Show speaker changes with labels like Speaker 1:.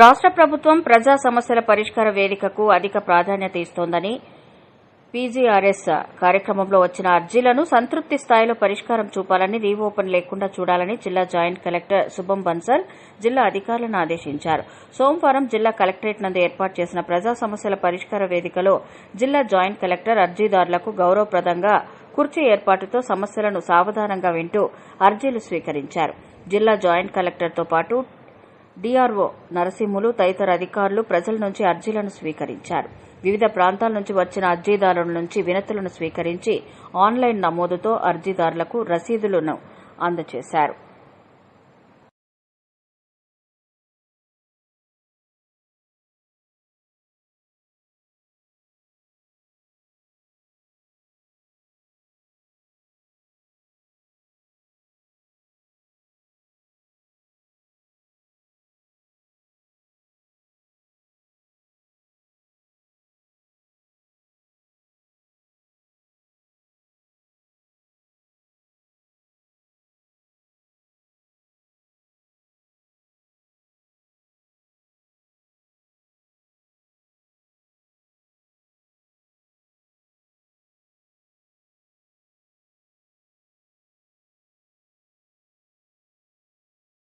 Speaker 1: రాష్ట్ర ప్రభుత్వం ప్రజా సమస్యల పరిష్కార వేదికకు అధిక ప్రాధాన్యత ఇస్తోందని పీజీఆర్ఎస్ కార్యక్రమంలో వచ్చిన అర్జీలను సంతృప్తి స్థాయిలో పరిష్కారం చూపాలని రీఓపెన్ లేకుండా చూడాలని జిల్లా జాయింట్ కలెక్టర్ శుభం బన్సల్ జిల్లా అధికారులను ఆదేశించారు. సోమవారం జిల్లా కలెక్టరేట్ నందు ఏర్పాటు చేసిన ప్రజా సమస్యల పరిష్కార వేదికలో జిల్లా జాయింట్ కలెక్టర్ అర్జీదారులకు గౌరవప్రదంగా కుర్చీ ఏర్పాటుతో సమస్యలను సావధానంగా వింటూ అర్జీలు స్వీకరించారు. జిల్లా జాయింట్ కలెక్టర్తో పాటు డీఆర్ఓ నరసింహులు తదితర అధికారులు ప్రజల నుంచి అర్జీలను స్వీకరించారు. వివిధ ప్రాంతాల నుంచి వచ్చిన అర్జీదారుల నుంచి వినతులను స్వీకరించి ఆన్లైన్ నమోదుతో అర్జీదారులకు రసీదులను అందజేశారు.